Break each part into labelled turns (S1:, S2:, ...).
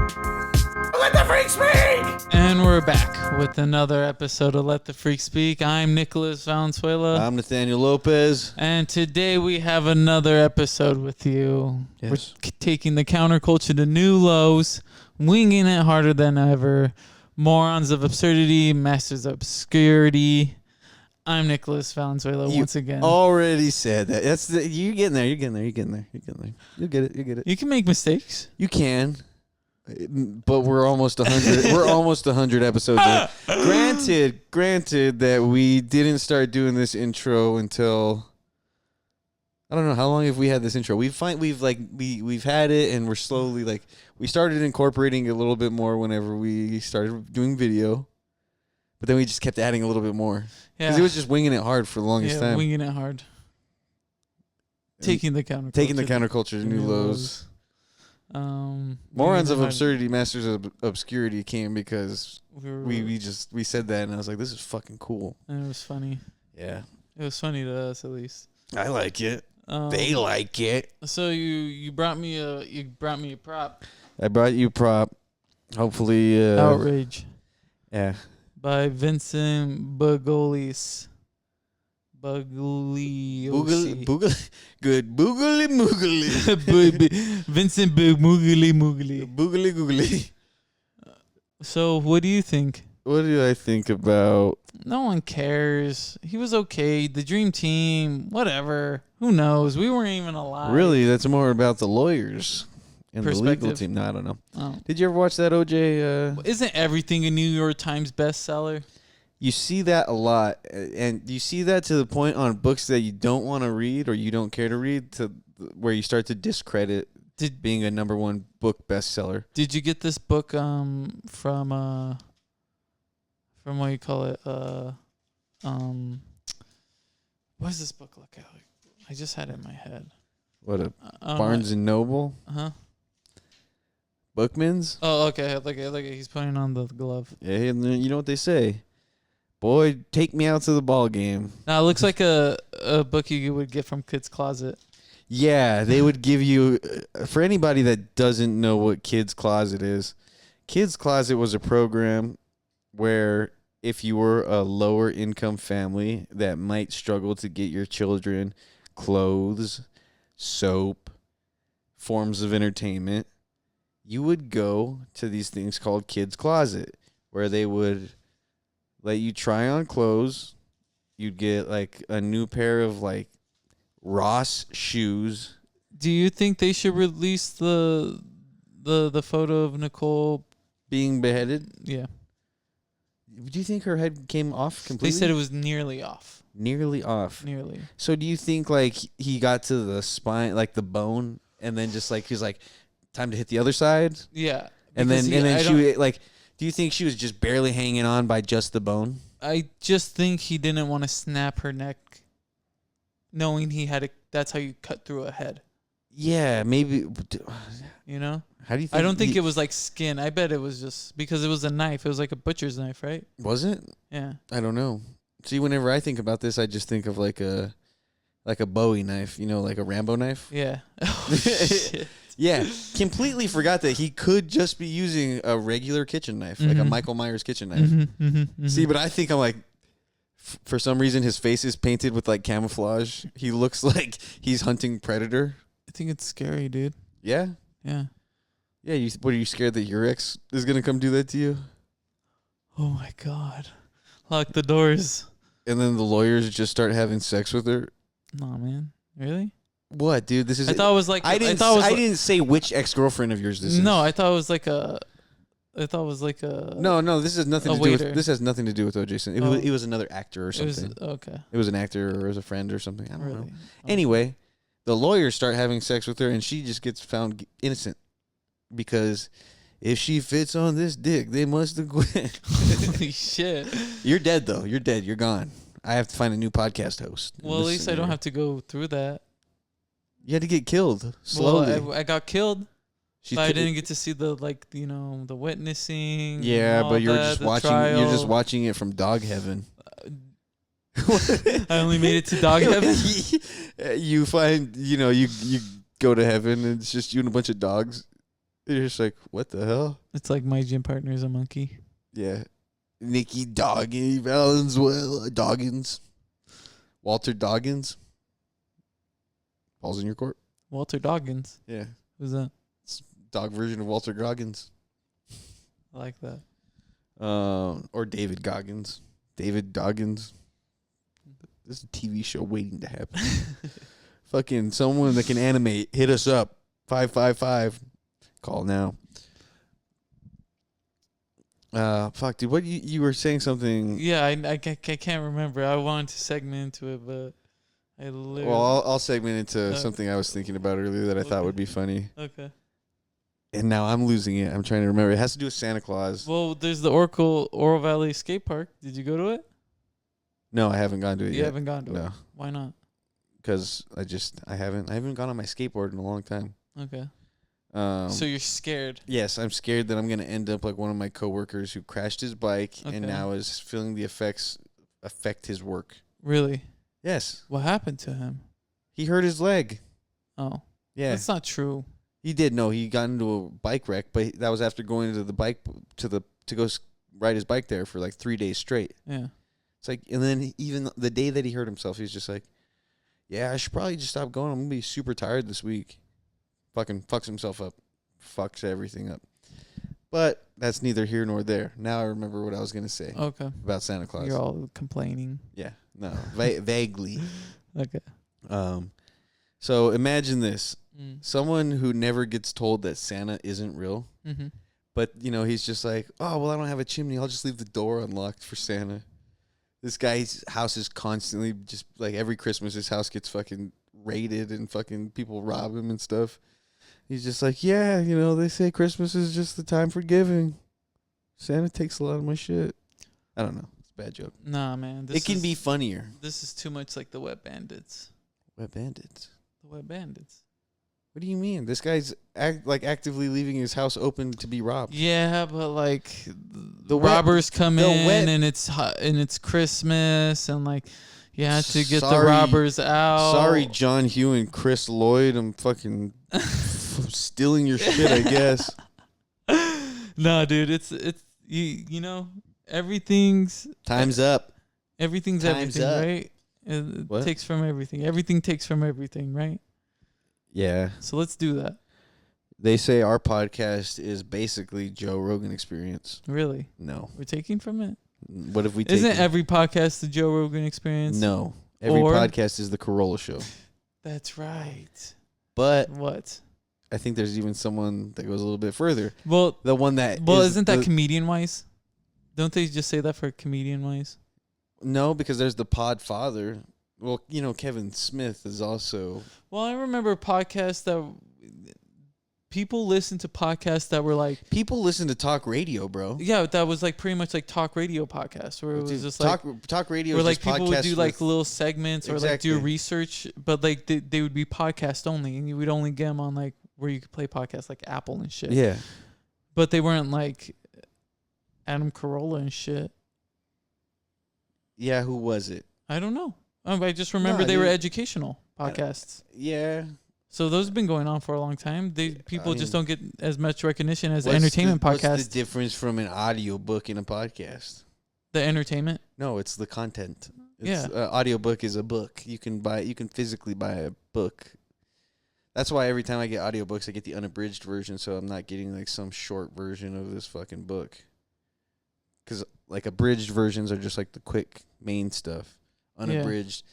S1: Let the freak speak!
S2: And we're back with another episode of Let the Freak Speak. I'm Nicholas Valenzuela.
S1: I'm Nathaniel Lopez.
S2: And today we have another episode with you.
S1: Yes.
S2: We're taking the counterculture to new lows, winging it harder than ever. Morons of absurdity, masters of obscurity. I'm Nicholas Valenzuela once again.
S1: Already said that. You're getting there. You'll get it.
S2: You can make mistakes.
S1: You can. But we're almost 100. We're almost 100 episodes in. Granted that we didn't start doing this intro until I don't know how long have we had this intro. We've had it, and we're slowly we started incorporating it a little bit more whenever we started doing video, but then we just kept adding a little bit more because it was just winging it hard for the longest time.
S2: Winging it hard. Taking the counterculture
S1: to new lows. Morons of absurdity, masters of obscurity came because we said that, and I was like, this is fucking cool.
S2: And it was funny.
S1: Yeah.
S2: It was funny to us, at least.
S1: I like it. They like it.
S2: So you brought me a prop.
S1: I brought you prop. Hopefully
S2: Outrage.
S1: Yeah.
S2: By Vincent Bugliosi.
S1: Good boogly moogly.
S2: Vincent Boogly Moogly.
S1: Boogly googly.
S2: So what do you think?
S1: What do I think about?
S2: No one cares. He was okay. The Dream Team, whatever. Who knows? We weren't even alive.
S1: Really, that's more about the lawyers and the legal team. No, I don't know.
S2: Oh.
S1: Did you ever watch that OJ?
S2: Isn't everything a New York Times bestseller?
S1: You see that a lot, and you see that to the point on books that you don't want to read or you don't care to read, to where you start to discredit being a number one book bestseller.
S2: Did you get this book from what you call it? What does this book look like? I just had it in my head.
S1: What Barnes and Noble?
S2: Uh-huh.
S1: Bookman's?
S2: Oh, okay. Look at he's putting on the glove.
S1: Yeah, and you know what they say? Boy, take me out to the ball game.
S2: Now, it looks like a book you would get from Kids Closet.
S1: Yeah, they would give you, for anybody that doesn't know what Kids Closet is, Kids Closet was a program where if you were a lower income family that might struggle to get your children clothes, soap, forms of entertainment, you would go to these things called Kids Closet, where they would let you try on clothes. You'd get like a new pair of like Ross shoes.
S2: Do you think they should release the photo of Nicole
S1: being beheaded?
S2: Yeah.
S1: Do you think her head came off completely?
S2: They said it was nearly off.
S1: Nearly off.
S2: Nearly.
S1: So do you think like he got to the spine, like the bone, and then just like he was like, time to hit the other side?
S2: Yeah.
S1: And then she like, do you think she was just barely hanging on by just the bone?
S2: I just think he didn't want to snap her neck, knowing he had that's how you cut through a head.
S1: Yeah, maybe.
S2: You know?
S1: How do you think?
S2: I don't think it was like skin. I bet it was just because it was a knife. It was like a butcher's knife, right?
S1: Was it?
S2: Yeah.
S1: I don't know. See, whenever I think about this, I just think of like a Bowie knife, you know, like a Rambo knife.
S2: Yeah. Oh, shit.
S1: Yeah, completely forgot that he could just be using a regular kitchen knife, like a Michael Myers kitchen knife. See, but I think I'm like, for some reason, his face is painted with like camouflage. He looks like he's hunting predator.
S2: I think it's scary, dude.
S1: Yeah?
S2: Yeah.
S1: Yeah, what, are you scared that your ex is going to come do that to you?
S2: Oh, my God. Lock the doors.
S1: And then the lawyers just start having sex with her?
S2: Nah, man. Really?
S1: What, dude? This is.
S2: I thought it was like.
S1: I didn't say which ex-girlfriend of yours this is.
S2: No, I thought it was like a.
S1: No. This has nothing to do with. This has nothing to do with O.J. Simpson. It was another actor or something. It was an actor or as a friend or something. I don't know. Okay. Anyway, the lawyers start having sex with her, and she just gets found innocent because if she fits on this dick, they must have quit.
S2: Holy shit!
S1: You're dead though. You're dead. You're gone. I have to find a new podcast host.
S2: Well, at least I don't have to go through that.
S1: You had to get killed slowly.
S2: Well, I got killed. But I didn't get to see the the witnessing.
S1: Yeah, but you're just watching. Trial. You're just watching it from dog heaven.
S2: I only made it to dog heaven.
S1: You find you go to heaven and it's just you and a bunch of dogs. You're just like, what the hell?
S2: It's like my gym partner is a monkey.
S1: Yeah. Nikki Doggy Valenzuela Doggins. Walter Doggins. Balls in your court.
S2: Walter Doggins.
S1: Yeah.
S2: Who's that?
S1: It's dog version of Walter Goggins.
S2: I like that.
S1: Or David Goggins. David Doggins. This is a TV show waiting to happen. Fucking someone that can animate. Hit us up. 555. Call now. Fuck, dude. What you were saying something?
S2: Yeah, I can't remember. I wanted to segment into it, but I literally.
S1: Well, I'll segment into something I was thinking about earlier that I thought would be funny.
S2: Okay.
S1: And now I'm losing it. I'm trying to remember. It has to do with Santa Claus.
S2: Well, there's the Oro Valley Skate Park. Did you go to it?
S1: No, I haven't gone to it yet.
S2: You haven't gone to it?
S1: No.
S2: Why not?
S1: Because I haven't gone on my skateboard in a long time.
S2: Okay. So you're scared?
S1: Yes, I'm scared that I'm going to end up like one of my coworkers who crashed his bike and now is feeling the effects affect his work.
S2: Really?
S1: Yes.
S2: What happened to him?
S1: He hurt his leg.
S2: Oh.
S1: Yeah.
S2: That's not true.
S1: He did. No, he got into a bike wreck, but that was after going to the bike to go ride his bike there for like 3 days straight.
S2: Yeah.
S1: It's like, and then even the day that he hurt himself, he's just like, yeah, I should probably just stop going. I'm going to be super tired this week. Fucking fucks himself up. Fucks everything up. But that's neither here nor there. Now I remember what I was going to say about Santa Claus.
S2: You're all complaining.
S1: Yeah. No. Vaguely.
S2: Okay.
S1: So imagine this.
S2: Mm.
S1: Someone who never gets told that Santa isn't real.
S2: Mm-hmm.
S1: But, he's just like, oh, well, I don't have a chimney. I'll just leave the door unlocked for Santa. This guy's house is constantly just like every Christmas, his house gets fucking raided and fucking people rob him and stuff. He's just like, yeah, they say Christmas is just the time for giving. Santa takes a lot of my shit. I don't know. It's a bad joke.
S2: Nah, man.
S1: It can be funnier.
S2: This is too much like the Wet Bandits.
S1: Wet Bandits?
S2: The Wet Bandits.
S1: What do you mean? This guy's actively leaving his house open to be robbed.
S2: Yeah, but like the robbers come in and it's Christmas and like you have to get the robbers out.
S1: Sorry, John Hugh and Chris Lloyd. I'm fucking stealing your shit, I guess.
S2: No, dude, it's everything's
S1: time's up.
S2: Everything's
S1: Time's
S2: everything,
S1: up.
S2: right? It takes from everything. Everything takes from everything, right?
S1: Yeah.
S2: So let's do that.
S1: They say our podcast is basically Joe Rogan Experience.
S2: Really?
S1: No.
S2: We're taking from it?
S1: What if we take
S2: Isn't every podcast the Joe Rogan Experience?
S1: No. Every podcast is the Corolla Show.
S2: That's right.
S1: But
S2: what?
S1: I think there's even someone that goes a little bit further.
S2: Well,
S1: the one that
S2: isn't that comedian wise? Don't they just say that for comedian wise?
S1: No, because there's the Podfather. Well, Kevin Smith is also.
S2: Well, I remember podcasts that people listen to podcasts that were like.
S1: People listen to talk radio, bro.
S2: Yeah, that was like pretty much like talk radio podcasts where it was just like
S1: talk radio.
S2: Where like people would do like little segments or like do research, but like they would be podcast only, and you would only get them on like where you could play podcasts like Apple and shit.
S1: Yeah,
S2: but they weren't like Adam Carolla and shit.
S1: Yeah, who was it?
S2: I don't know. I just remember they were educational podcasts.
S1: Yeah.
S2: So those have been going on for a long time. People just don't get as much recognition as entertainment podcasts.
S1: What's the difference from an audio book and a podcast?
S2: The entertainment?
S1: No, it's the content. Audio book is a book. You can physically buy a book. That's why every time I get audiobooks, I get the unabridged version, so I'm not getting like some short version of this fucking book. Because like abridged versions are just like the quick main stuff. Unabridged,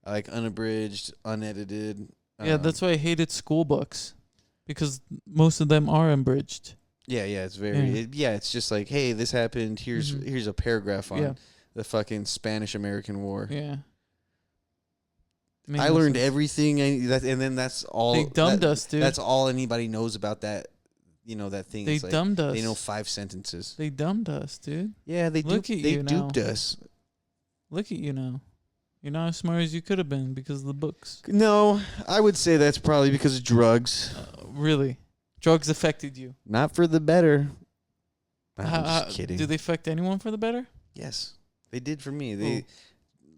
S1: I like unabridged, unedited.
S2: Yeah, that's why I hated school books, because most of them are abridged.
S1: Yeah, it's very. It's just like, hey, this happened. Here's a paragraph on the fucking Spanish-American War.
S2: Yeah.
S1: I learned everything, and then that's all.
S2: They dumbed us, dude.
S1: That's all anybody knows about that. That thing.
S2: They dumbed us.
S1: They know 5 sentences.
S2: They dumbed us, dude.
S1: Yeah, they duped us.
S2: Look at you now. You're not as smart as you could have been because of the books.
S1: No, I would say that's probably because of drugs.
S2: Really? Drugs affected you?
S1: Not for the better. I'm just kidding.
S2: Do they affect anyone for the better?
S1: Yes, they did for me.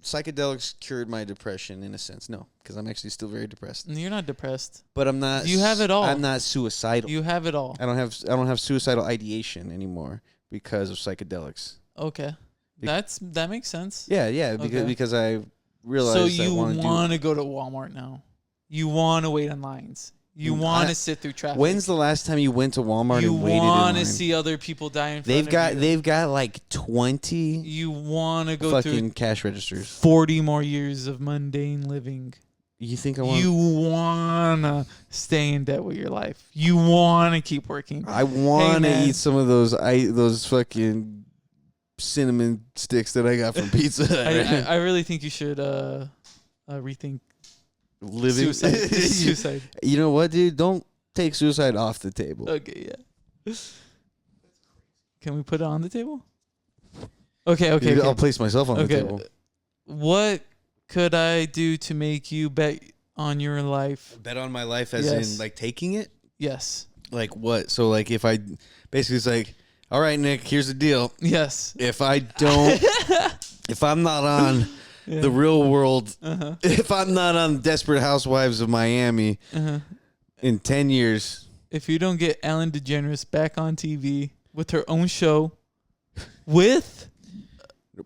S1: psychedelics cured my depression in a sense. No, because I'm actually still very depressed.
S2: You're not depressed.
S1: But I'm not.
S2: You have it all.
S1: I'm not suicidal.
S2: You have it all.
S1: I don't have suicidal ideation anymore because of psychedelics.
S2: Okay. That makes sense.
S1: Yeah, because I realized.
S2: So you want to go to Walmart now? You want to wait in lines? You want to sit through traffic?
S1: When's the last time you went to Walmart and waited in line?
S2: You want to see other people die in front of you.
S1: They've got like 20.
S2: You want to go
S1: fucking
S2: through
S1: cash registers.
S2: 40 more years of mundane living.
S1: You think I want?
S2: You wanna stay in debt with your life. You wanna keep working.
S1: I want to eat some of those fucking cinnamon sticks that I got from Pizza Hut.
S2: I really think you should rethink
S1: living
S2: suicide.
S1: You know what, dude? Don't take suicide off the table.
S2: Okay, yeah. Can we put it on the table? Okay.
S1: Dude, I'll place myself on the table.
S2: What could I do to make you bet on your life?
S1: Bet on my life as in like taking it?
S2: Yes.
S1: Like what? So like if I basically it's like, all right, Nick, here's the deal.
S2: Yes.
S1: If I don't, if I'm not on the Real World, if I'm not on Desperate Housewives of Miami in 10 years.
S2: If you don't get Ellen DeGeneres back on TV with her own show with...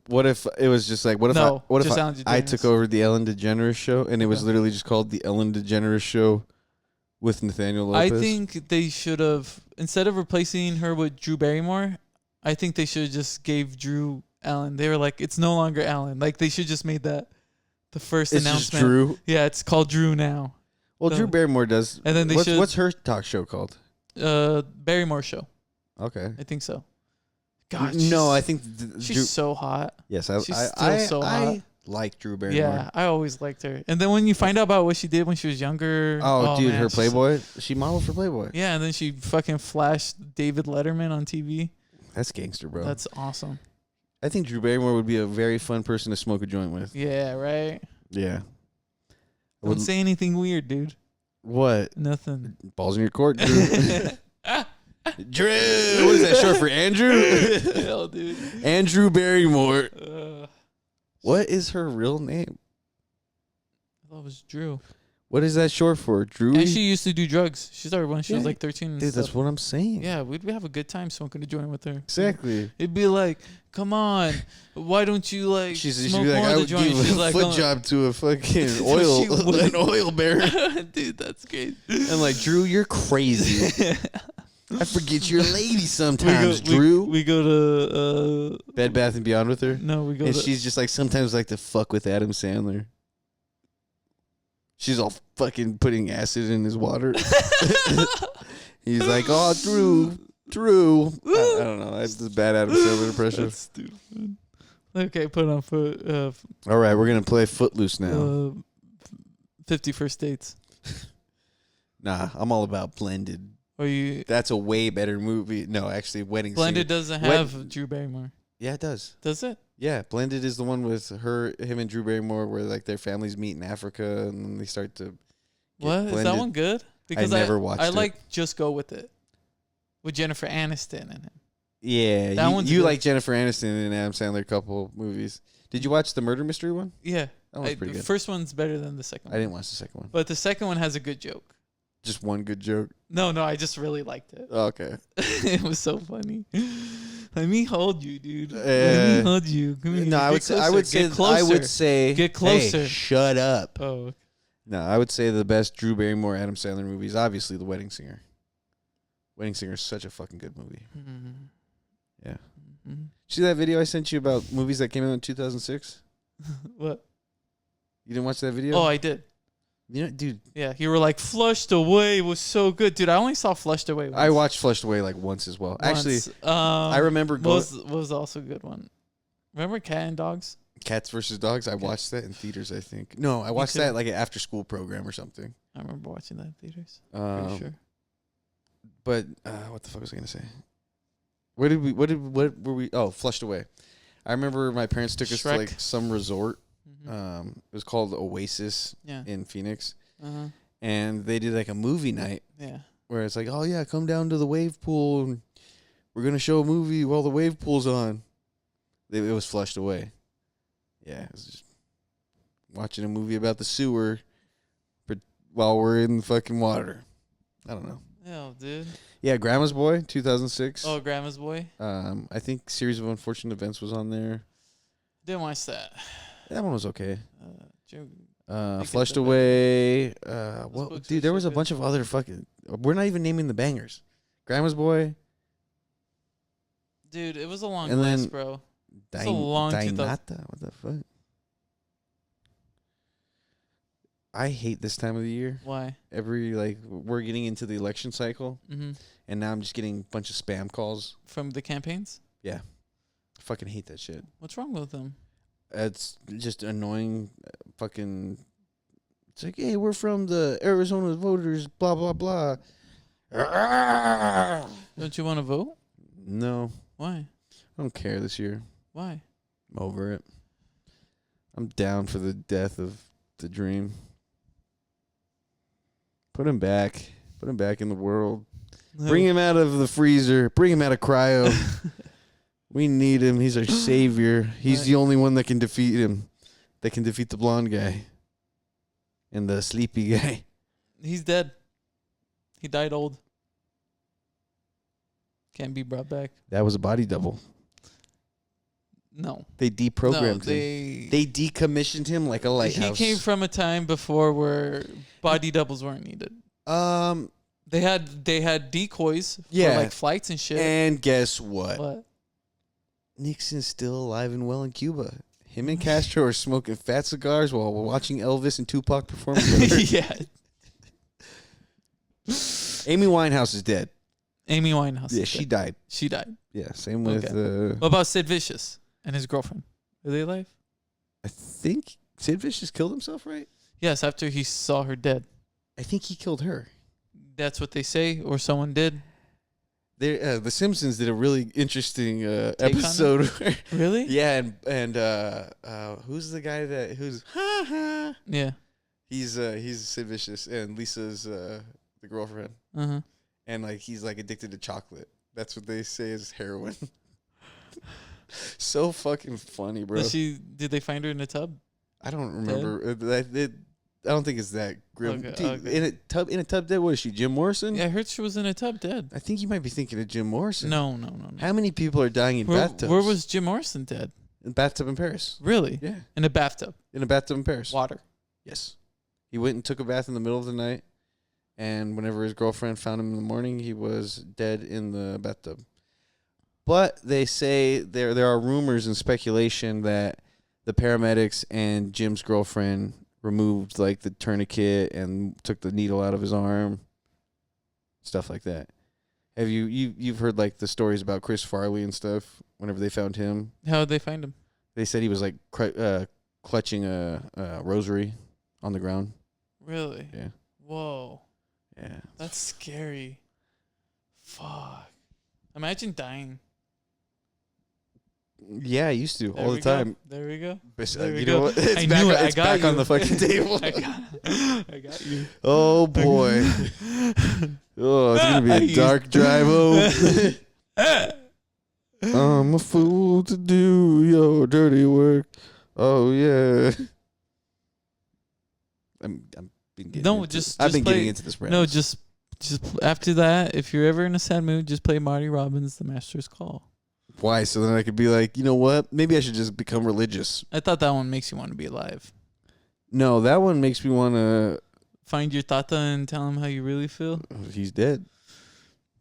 S1: What if it was just like, what if I took over the Ellen DeGeneres show and it was literally just called the Ellen DeGeneres show with Nathaniel Lopez?
S2: I think they should have, instead of replacing her with Drew Barrymore, I think they should have just gave Drew Ellen. They were like, it's no longer Ellen. Like, they should just made that the first announcement.
S1: Just Drew?
S2: Yeah, it's called Drew now.
S1: Well, Drew Barrymore does.
S2: And then
S1: what's her talk show called?
S2: Barrymore Show.
S1: Okay.
S2: I think so. God,
S1: I think
S2: she's so hot.
S1: Yes,
S2: she's still so hot.
S1: I like Drew Barrymore.
S2: Yeah, I always liked her. And then when you find out about what she did when she was younger,
S1: dude, her Playboy, she modeled for Playboy.
S2: Yeah, and then she fucking flashed David Letterman on TV.
S1: That's gangster, bro.
S2: That's awesome.
S1: I think Drew Barrymore would be a very fun person to smoke a joint with.
S2: Yeah, right.
S1: Yeah.
S2: Don't say anything weird, dude.
S1: What?
S2: Nothing.
S1: Balls in your court, Drew. Drew, what is that short for? Andrew?
S2: Hell, dude.
S1: Andrew Barrymore. What is her real name?
S2: I thought it was Drew.
S1: What is that short for? Drew?
S2: And she used to do drugs. She started when she was like 13.
S1: Dude, that's what I'm saying.
S2: Yeah, we'd have a good time smoking a joint with her.
S1: Exactly.
S2: It'd be like, come on, why don't you like smoke
S1: be like,
S2: more
S1: I
S2: of the
S1: would
S2: joint?
S1: give
S2: She's
S1: a
S2: like,
S1: foot job to a fucking an oil baron.
S2: Dude, that's great.
S1: And like, Drew, you're crazy. I forget you're a lady sometimes, Drew.
S2: We go to
S1: Bed Bath and Beyond with her.
S2: No, we go.
S1: And she's just like sometimes like to fuck with Adam Sandler. She's all fucking putting acid in his water. He's like, oh, Drew. I don't know. That's a bad Adam Sandler impression.
S2: That's stupid. Okay, put on foot.
S1: All right, we're gonna play Footloose now.
S2: 50 First Dates.
S1: Nah, I'm all about Blended. That's a way better movie. No, actually, Wedding
S2: Blended
S1: Singer.
S2: doesn't have Drew Barrymore.
S1: Yeah, it does.
S2: Does it?
S1: Yeah, Blended is the one with him and Drew Barrymore where like their families meet in Africa and then they start to
S2: What?
S1: blended.
S2: Is that one good? Because
S1: I never watched it.
S2: I like Just Go With It with Jennifer Aniston in it.
S1: Yeah,
S2: that one's
S1: you
S2: good.
S1: like Jennifer Aniston and Adam Sandler couple movies. Did you watch the murder mystery one?
S2: Yeah.
S1: That one's pretty good.
S2: The first one's better than the second one.
S1: I didn't watch the second one.
S2: But the second one has a good joke.
S1: Just one good joke?
S2: No, I just really liked it.
S1: Oh, okay.
S2: It was so funny. Let me hold you, dude. Let me hold you. Come here.
S1: No, I would say
S2: get closer.
S1: Hey, shut up.
S2: Oh.
S1: No, I would say the best Drew Barrymore Adam Sandler movie is obviously The Wedding Singer. Wedding Singer is such a fucking good movie.
S2: Mm-hmm.
S1: Yeah.
S2: Mm-hmm.
S1: See that video I sent you about movies that came out in 2006?
S2: What?
S1: You didn't watch that video?
S2: Oh, I did.
S1: You know, dude.
S2: Yeah, you were like, Flushed Away was so good. Dude, I only saw Flushed Away once.
S1: I watched Flushed Away like once as well. Actually, I remember
S2: was also a good one. Remember Cat and Dogs?
S1: Cats versus Dogs? I watched that in theaters, I think. No, I watched that like an after school program or something.
S2: I remember watching that in theaters. Pretty sure.
S1: But what the fuck was I gonna say? What were we? Oh, Flushed Away. I remember my parents took us to like some resort.
S2: Mm-hmm.
S1: It was called Oasis in Phoenix.
S2: Uh-huh.
S1: And they did like a movie night.
S2: Yeah.
S1: Where it's like, oh yeah, come down to the wave pool and we're gonna show a movie while the wave pool's on. It was Flushed Away. Yeah, it was just watching a movie about the sewer while we're in fucking water. I don't know.
S2: Hell, dude.
S1: Yeah, Grandma's Boy, 2006.
S2: Oh, Grandma's Boy.
S1: I think Series of Unfortunate Events was on there.
S2: Didn't watch that.
S1: That one was okay.
S2: Think
S1: Flushed
S2: it's a
S1: Away.
S2: books
S1: Well,
S2: were
S1: dude, there was a
S2: stupid.
S1: bunch of other fucking. We're not even naming the bangers. Grandma's Boy.
S2: Dude, it was a long
S1: And
S2: list,
S1: then
S2: bro. It's a long 2000.
S1: Dinata. What the fuck? I hate this time of the year.
S2: Why?
S1: We're getting into the election cycle,
S2: Mm-hmm.
S1: and now I'm just getting a bunch of spam calls.
S2: From the campaigns?
S1: Yeah, I fucking hate that shit.
S2: What's wrong with them?
S1: It's just annoying. Fucking. It's like, hey, we're from the Arizona voters. Blah blah blah.
S2: Don't you want to vote?
S1: No,
S2: Why?
S1: I don't care this year.
S2: Why?
S1: I'm over it. I'm down for the death of the dream. Put him back. Put him back in the world. Bring him out of the freezer. Bring him out of cryo. We need him. He's our savior. He's the only one that can defeat him. That can defeat the blonde guy. And the sleepy guy.
S2: He's dead. He died old. Can't be brought back.
S1: That was a body double.
S2: No.
S1: They deprogrammed
S2: No,
S1: him. They decommissioned him like a lighthouse.
S2: He came from a time before where body doubles weren't needed. They had decoys for like flights and shit.
S1: And guess what?
S2: What?
S1: Nixon's still alive and well in Cuba. Him and Castro are smoking fat cigars while we're watching Elvis and Tupac perform together.
S2: Yeah.
S1: Amy Winehouse is dead.
S2: Amy Winehouse.
S1: Yeah, she died.
S2: She died.
S1: Yeah, same with...
S2: What about Sid Vicious and his girlfriend? Are they alive?
S1: I think Sid Vicious killed himself, right?
S2: Yes, after he saw her dead.
S1: I think he killed her.
S2: That's what they say, or someone did.
S1: The Simpsons did a really interesting episode. Where,
S2: Really?
S1: yeah, and who's the guy who's
S2: Yeah.
S1: He's Sid Vicious, and Lisa's the girlfriend,
S2: Uh-huh.
S1: and like he's like addicted to chocolate. That's what they say is heroin. So fucking funny, bro.
S2: Did they find her in a tub?
S1: I don't remember. I don't think it's that grim.
S2: Okay,
S1: Dude,
S2: okay.
S1: In a tub dead. What is she, Jim Morrison?
S2: Yeah, I heard she was in a tub dead.
S1: I think you might be thinking of Jim Morrison.
S2: No.
S1: How many people are dying in bathtubs?
S2: Where was Jim Morrison dead?
S1: In a bathtub in Paris.
S2: Really?
S1: Yeah.
S2: In a bathtub.
S1: In a bathtub in Paris.
S2: Water.
S1: Yes. He went and took a bath in the middle of the night, and whenever his girlfriend found him in the morning, he was dead in the bathtub. But they say there are rumors and speculation that the paramedics and Jim's girlfriend removed like the tourniquet and took the needle out of his arm, stuff like that. Have you've heard like the stories about Chris Farley and stuff? Whenever they found him,
S2: How did they find him?
S1: they said he was like clutching a rosary on the ground.
S2: Really?
S1: Yeah.
S2: Whoa.
S1: Yeah.
S2: That's scary. Fuck. Imagine dying.
S1: Yeah, I used to all the time.
S2: There we go.
S1: But,
S2: There we
S1: you
S2: go.
S1: know what? It's
S2: I
S1: back,
S2: knew it. I
S1: it's
S2: got
S1: back
S2: you.
S1: on the fucking table.
S2: I got you.
S1: Oh boy. Oh, it's gonna be a dark drive home. I'm a fool to do your dirty work. Oh yeah. I've been getting into this brand.
S2: No, just after that, if you're ever in a sad mood, just play Marty Robbins' The Master's Call.
S1: Why? So then I could be like, you know what? Maybe I should just become religious.
S2: I thought that one makes you want to be alive.
S1: No, that one makes me want to.
S2: Find your tata and tell him how you really feel.
S1: He's dead.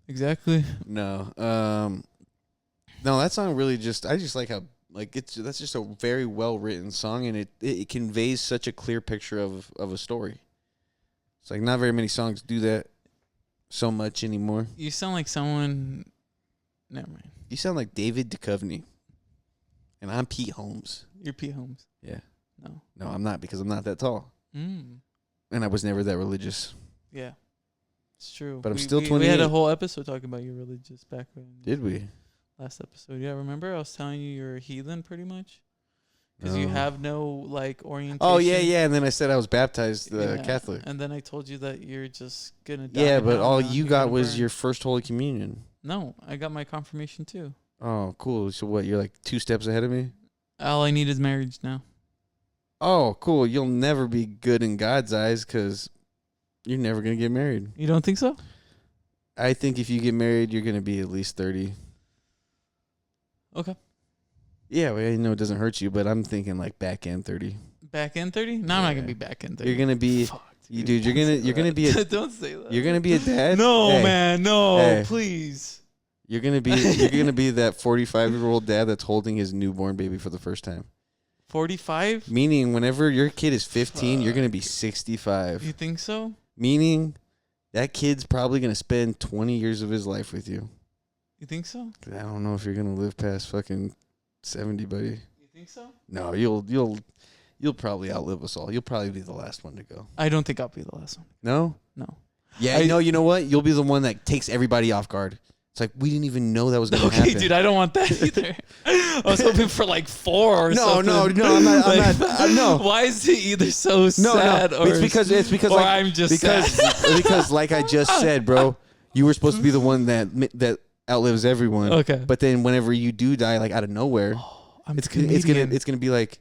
S2: Exactly.
S1: No. No, that song really just. I just like how that's just a very well written song, and it conveys such a clear picture of a story. It's like not very many songs do that so much anymore.
S2: You sound like someone. Never mind.
S1: You sound like David Duchovny, and I'm Pete Holmes.
S2: You're Pete Holmes.
S1: Yeah.
S2: No,
S1: I'm not, because I'm not that tall, and I was never that religious.
S2: Yeah, it's true.
S1: But I'm still 28.
S2: We had a whole episode talking about your religious background.
S1: Did we?
S2: Last episode, yeah. Remember, I was telling you you're a heathen, pretty much, because you have no like orientation.
S1: Oh yeah. And then I said I was baptized
S2: Yeah.
S1: Catholic.
S2: And then I told you that you're just gonna die.
S1: Yeah, but
S2: now,
S1: all
S2: now
S1: you
S2: you're
S1: got
S2: gonna
S1: was
S2: burn.
S1: your first Holy Communion.
S2: No, I got my confirmation too.
S1: Oh, cool. So what? You're like 2 steps ahead of me.
S2: All I need is marriage now.
S1: Oh, cool. You'll never be good in God's eyes because you're never going to get married.
S2: You don't think so?
S1: I think if you get married, you're going to be at least 30.
S2: Okay.
S1: Yeah, well, I know it doesn't hurt you, but I'm thinking like back end 30.
S2: Back end 30? No, I'm not gonna be back end 30.
S1: You're gonna be,
S2: Fuck,
S1: dude. You're gonna be a.
S2: Don't say that.
S1: You're gonna be a dad.
S2: No,
S1: Hey,
S2: man, no,
S1: hey.
S2: please.
S1: You're gonna be that 45-year-old dad that's holding his newborn baby for the first time.
S2: 45?
S1: Meaning, whenever your kid is 15, you're gonna be 65.
S2: You think so?
S1: Meaning, that kid's probably gonna spend 20 years of his life with you.
S2: You think so?
S1: I don't know if you're gonna live past fucking 70, buddy.
S2: You think so?
S1: No, you'll probably outlive us all. You'll probably be the last one to go.
S2: I don't think I'll be the last one.
S1: No?
S2: No.
S1: Yeah, you know what? You'll be the one that takes everybody off guard. It's like, we didn't even know that was going to happen.
S2: Okay, dude, I don't want that either. I was hoping for like 4 or something.
S1: No, I'm not. No.
S2: Why is it either so sad or
S1: it's because
S2: or
S1: like,
S2: I'm just sad?
S1: because like I just said, bro, you were supposed to be the one that outlives everyone.
S2: Okay.
S1: But then whenever you do die, like out of nowhere, it's gonna be like,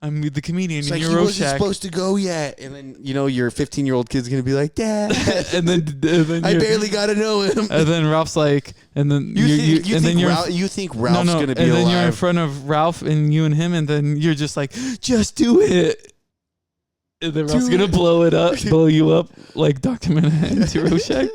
S2: I'm the comedian
S1: it's
S2: in
S1: like
S2: your
S1: he wasn't
S2: Ralphshack.
S1: supposed to go yet, and then your 15-year-old kid's gonna be like, Dad,
S2: and then
S1: I barely got to know him.
S2: And then Ralph's like, and then
S1: you think Ralph's
S2: no,
S1: gonna be
S2: and then
S1: alive?
S2: you're in front of Ralph and you and him, and then you're just like, just do it. And then Ralph's gonna blow you up like Dr. Manhattan to Rorschach,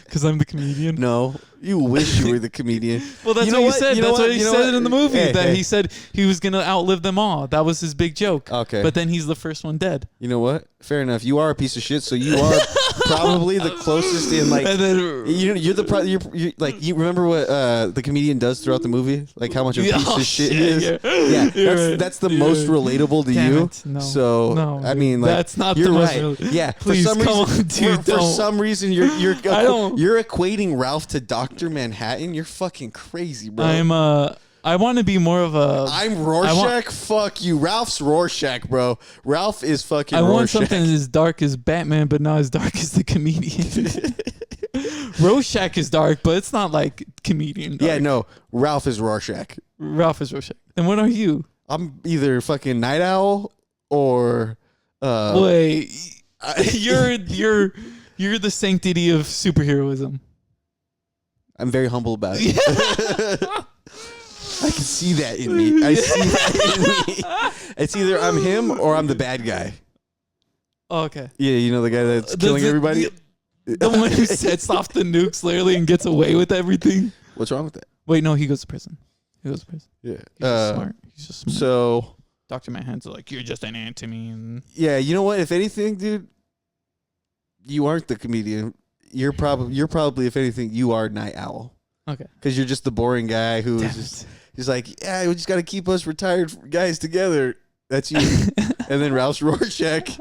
S2: because I'm the comedian.
S1: No, you wish you were the comedian.
S2: Well, that's what he said. That's what he said in the movie. He said he was gonna outlive them all. That was his big joke.
S1: Okay,
S2: but then he's the first one dead.
S1: You know what? Fair enough. You are a piece of shit, so you are probably the closest in like. And then, you're like, you remember what the comedian does throughout the movie, like how much of a piece of shit he is. Yeah, that's the most relatable to you.
S2: No,
S1: so I mean, like,
S2: that's not
S1: you're
S2: the
S1: right.
S2: most.
S1: Yeah,
S2: please
S1: for some
S2: come
S1: reason,
S2: on, dude.
S1: For some reason, you're
S2: you're
S1: equating Ralph to Dr. Manhattan. You're fucking crazy, bro.
S2: I want to be more of a.
S1: I'm Rorschach. Fuck you, Ralph's Rorschach, bro. Ralph is fucking.
S2: I
S1: Rorschach.
S2: want something as dark as Batman, but not as dark as the comedian. Rorschach is dark, but it's not like comedian dark.
S1: Yeah, no. Ralph is Rorschach.
S2: Ralph is Rorschach. And what are you?
S1: I'm either fucking Night Owl or.
S2: Wait, you're the sanctity of superheroism.
S1: I'm very humble about it. I can see that in me. I see that in me. It's either I'm him or I'm the bad guy.
S2: Oh, okay.
S1: Yeah, you know the guy that's killing everybody?
S2: The one who sets off the nukes literally and gets away with everything.
S1: What's wrong with that?
S2: Wait, no, he goes to prison.
S1: Yeah.
S2: He's just smart. He's just smart.
S1: So
S2: Dr. Manhattan's like, you're just an ant to me. And
S1: yeah, you know what? If anything, dude, you aren't the comedian. You're probably, if anything, you are Night Owl.
S2: Okay.
S1: Because you're just the boring guy who is just, he's like, yeah, we just got to keep us retired guys together. That's you. And then Ralph's Rorschach.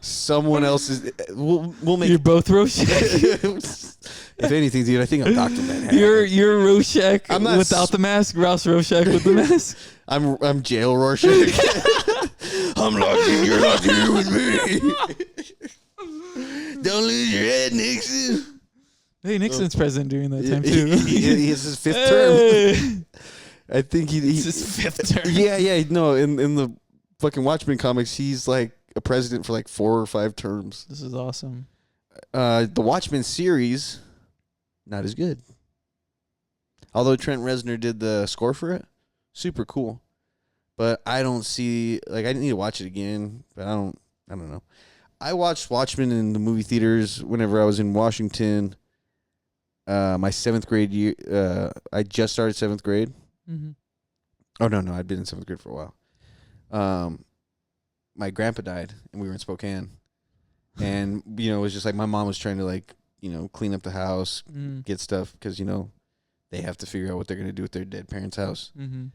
S1: Someone else is. We'll make.
S2: You're both Rorschach.
S1: If anything, dude, I think I'm Dr. Manhattan.
S2: You're Rorschach
S1: I'm not
S2: without the mask. Ralph's Rorschach with the mask.
S1: I'm jail Rorschach. I'm locked in. You're locked here with me. Don't lose your head, Nixon.
S2: Hey, Nixon's president during that time too.
S1: He has his 5th term. I think
S2: it's his 5th term.
S1: Yeah. No, in the fucking Watchmen comics, he's like a president for like 4 or 5 terms.
S2: This is awesome.
S1: The Watchmen series, not as good. Although Trent Reznor did the score for it, super cool. But I don't see, like, I need to watch it again, but I don't know. I watched Watchmen in the movie theaters whenever I was in Washington. My 7th grade year, I just started 7th grade.
S2: Mm-hmm.
S1: Oh, no, I'd been in 7th grade for a while. My grandpa died, and we were in Spokane. And, it was just like my mom was trying to, like, clean up the house, get stuff, because, they have to figure out what they're going to do with their dead parents' house.
S2: Mm-hmm.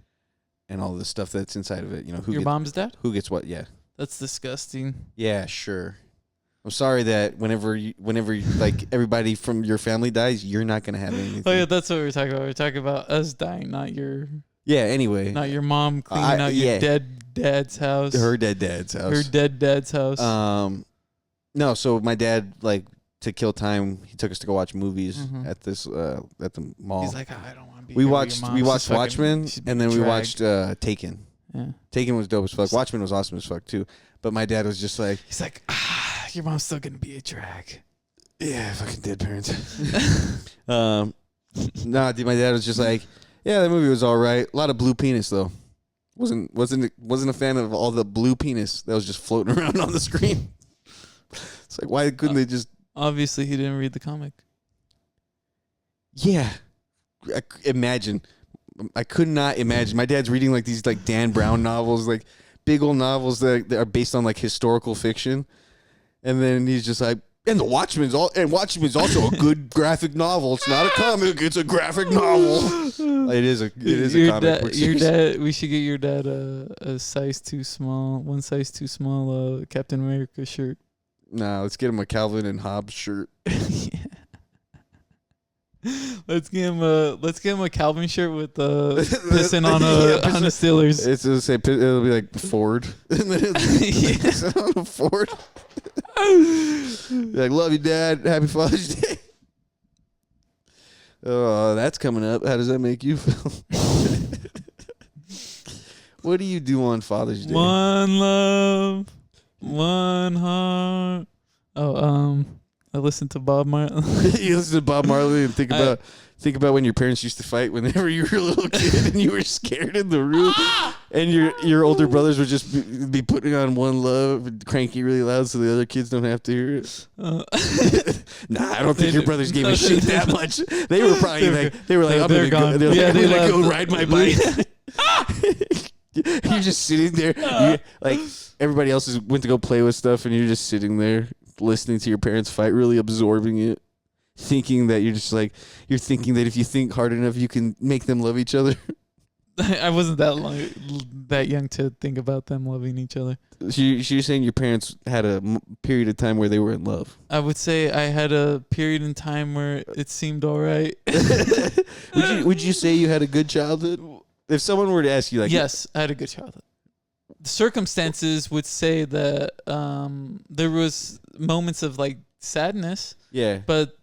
S1: And all the stuff that's inside of it.
S2: Your mom's dead?
S1: Who gets what, yeah.
S2: That's disgusting.
S1: Yeah, sure. I'm sorry that whenever like everybody from your family dies, you're not gonna have anything.
S2: Oh yeah, that's what we're talking about. We're talking about us dying, not your.
S1: Yeah. Anyway,
S2: not your mom cleaning out your dead dad's house.
S1: Her dead dad's house.
S2: Her dead dad's house.
S1: No. So my dad, like, to kill time, he took us to go watch movies at this at the mall.
S2: He's like, I don't want to be.
S1: We watched Watchmen, and then we watched Taken.
S2: Yeah.
S1: Taken was dope as fuck. Watchmen was awesome as fuck too. But my dad was just like,
S2: he's like, your mom's still gonna be a drag.
S1: yeah, fucking dead parents. Nah, dude, my dad was just like, yeah, that movie was all right. A lot of blue penis though. Wasn't a fan of all the blue penis that was just floating around on the screen. It's like, why couldn't they just?
S2: Obviously, he didn't read the comic.
S1: Yeah, imagine. I could not imagine. My dad's reading like these like Dan Brown novels, like big old novels that are based on like historical fiction, and then he's just like, and Watchmen's also a good graphic novel. It's not a comic; it's a graphic novel. It is a comic.
S2: Your dad. We should get your dad a size too small, one size too small Captain America shirt.
S1: Nah, let's get him a Calvin and Hobbes shirt.
S2: Yeah. Let's get him a Calvin shirt with pissing on a Steelers.
S1: It'll be like Ford. On a Ford. Like, love you, Dad. Happy Father's Day. Oh, that's coming up. How does that make you feel? What do you do on Father's Day?
S2: One love, one heart. Oh, I listened to Bob Marley.
S1: You listen to Bob Marley and think about when your parents used to fight whenever you were a little kid and you were scared in the room, and your older brothers would just be putting on One Love and cranking really loud so the other kids don't have to hear it. Nah, I don't think your brothers gave a shit that much. They were probably I'm gonna go ride my bike. You're just sitting there, like everybody else went to go play with stuff, and you're just sitting there listening to your parents fight, really absorbing it, thinking that you're thinking that if you think hard enough, you can make them love each other.
S2: I wasn't that young to think about them loving each other.
S1: So you're saying your parents had a period of time where they were in love?
S2: I would say I had a period in time where it seemed all right.
S1: Would you say you had a good childhood? If someone were to ask you, like,
S2: yes, I had a good childhood. The circumstances would say that there was moments of like sadness.
S1: Yeah.
S2: But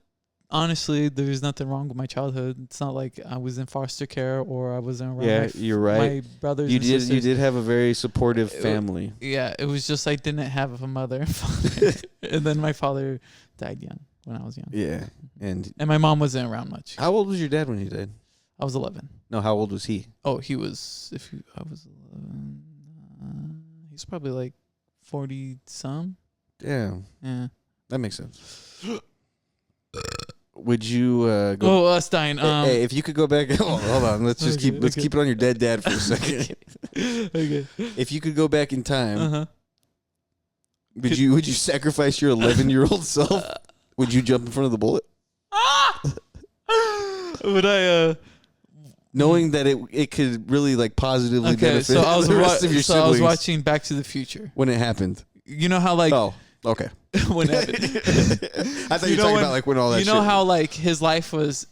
S2: honestly, there's nothing wrong with my childhood. It's not like I was in foster care or I wasn't around
S1: you're right.
S2: my brothers and sisters.
S1: You did have a very supportive family.
S2: Yeah, it was just I didn't have a mother and father. And then my father died young when I was young.
S1: Yeah. And
S2: my mom wasn't around much.
S1: How old was your dad when he died?
S2: I was 11.
S1: No, how old was he?
S2: Oh, I was 11. He's probably like 40 some.
S1: Damn.
S2: Yeah.
S1: That makes sense. Would you go?
S2: Oh, us dying.
S1: Hey, if you could go back, hold on. Let's just keep it on your dead dad for a second.
S2: Okay.
S1: If you could go back in time, would you sacrifice your 11-year-old self? Would you jump in front of the bullet?
S2: Would I?
S1: Knowing that it could really like positively benefit
S2: so I was
S1: the rest of your siblings.
S2: I was watching Back to the Future
S1: when it happened.
S2: You know how like
S1: okay.
S2: When it happened.
S1: I thought you were talking about like when all that.
S2: You know how like his life was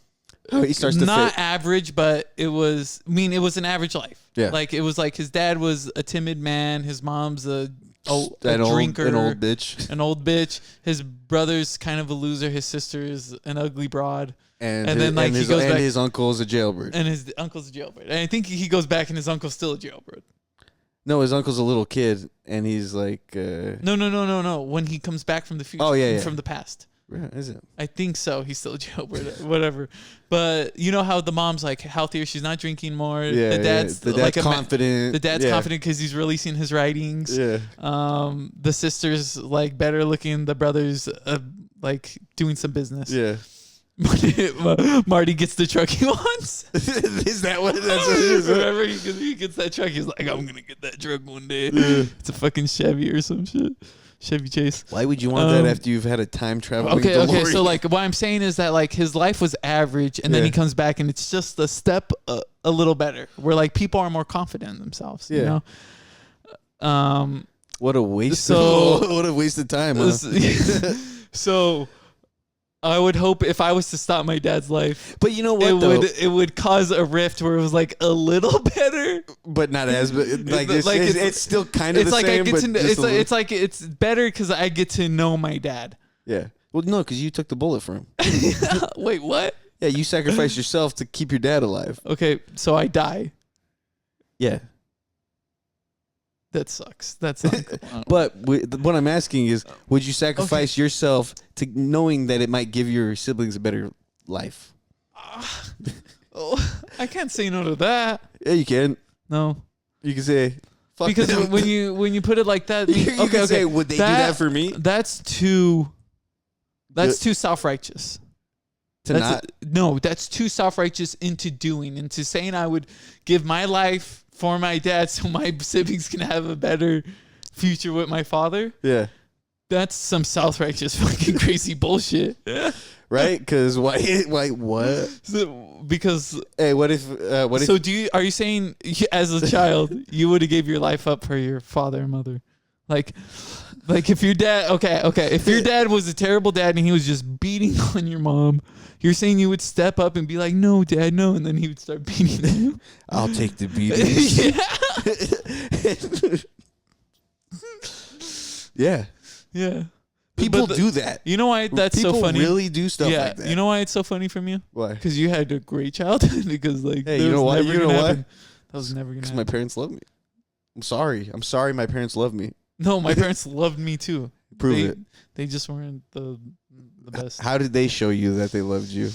S1: he starts to
S2: not average, but it was. I mean, it was an average life.
S1: Yeah.
S2: Like it was like his dad was a timid man. His mom's a drinker,
S1: an old bitch.
S2: His brother's kind of a loser. His sister's an ugly broad.
S1: And then like he goes back, his uncle is a jailbird.
S2: And his uncle's a jailbird. And I think he goes back and his uncle's still a jailbird.
S1: No, his uncle's a little kid and he's like
S2: No. When he comes back from the future, from the past.
S1: Yeah, is it?
S2: I think so. He's still a jailbird, whatever. But you know how the mom's like healthier, she's not drinking more.
S1: Yeah,
S2: the dad's
S1: like confident.
S2: The dad's confident because he's releasing his writings.
S1: Yeah.
S2: The sister's like better looking. The brother's like doing some business.
S1: Yeah.
S2: Marty gets the truck he wants.
S1: Is that what? That's what it is.
S2: Whenever he gets that truck, he's like, "I'm gonna get that truck one day." Yeah. It's a fucking Chevy or some shit. Chevy Chase.
S1: Why would you want that after you've had a time traveling?
S2: Okay. So like, what I'm saying is that like his life was average, and then he comes back, and it's just a step a little better, where like people are more confident in themselves. Yeah. You know.
S1: What a waste! What a waste of time. Huh?
S2: So. I would hope if I was to stop my dad's life,
S1: but you know what?
S2: It would cause a rift where it was like a little better,
S1: but not as like it's still kind of the same.
S2: It's like it's better because I get to know my dad.
S1: Yeah. Well, no, because you took the bullet for him.
S2: Wait, what?
S1: Yeah, you sacrificed yourself to keep your dad alive.
S2: Okay, so I die.
S1: Yeah.
S2: That sucks. That's not cool.
S1: But what I'm asking is, would you sacrifice yourself to knowing that it might give your siblings a better life?
S2: I can't say no to that.
S1: Yeah, you can.
S2: No.
S1: You can say, fuck
S2: because
S1: them.
S2: when you put it like that,
S1: you can say, would they do that for me?
S2: That's too self-righteous. That's too self-righteous into saying I would give my life for my dad so my siblings can have a better future with my father.
S1: Yeah.
S2: That's some self-righteous fucking crazy bullshit.
S1: Right? Because why what?
S2: Because
S1: what if
S2: so are you saying as a child you would have gave your life up for your father and mother? Like if your dad if your dad was a terrible dad and he was just beating on your mom, you're saying you would step up and be like, no, Dad, no, and then he would start beating you?
S1: I'll take the beatings. Yeah.
S2: Yeah.
S1: People do that.
S2: You know why that's so funny?
S1: People really do stuff like that.
S2: You know why it's so funny from you?
S1: Why?
S2: Because you had a great childhood. Because
S1: hey, you know why? You know why?
S2: That was never gonna happen.
S1: Because my parents love me. I'm sorry. My parents love me.
S2: No, my parents loved me too.
S1: Prove it.
S2: They just weren't the best.
S1: How did they show you that they loved you?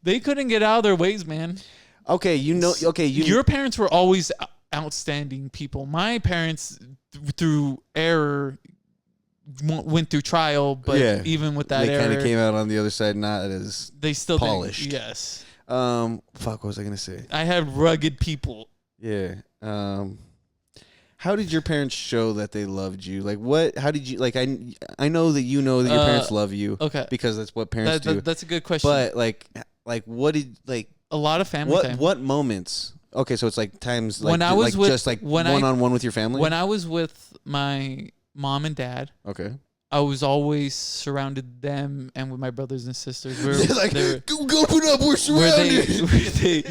S2: They couldn't get out of their ways, man.
S1: Okay,
S2: your parents were always outstanding people. My parents, through error, went through trial, but even with that
S1: they
S2: error,
S1: kind of came out on the other side not as
S2: they still
S1: polished.
S2: Yes.
S1: What was I gonna say?
S2: I had rugged people.
S1: Yeah. How did your parents show that they loved you? Like what? How did you like? I know that you know that your parents love you.
S2: Okay.
S1: Because that's what parents do.
S2: That's a good question.
S1: But like what did
S2: a lot of family time.
S1: What moments? Okay, so it's like times like
S2: when I was with,
S1: just like one-on-one with your family.
S2: When I was with my mom and dad.
S1: Okay.
S2: I was always surrounded them and with my brothers and sisters.
S1: They're like, go open up, we're surrounded.
S2: Where they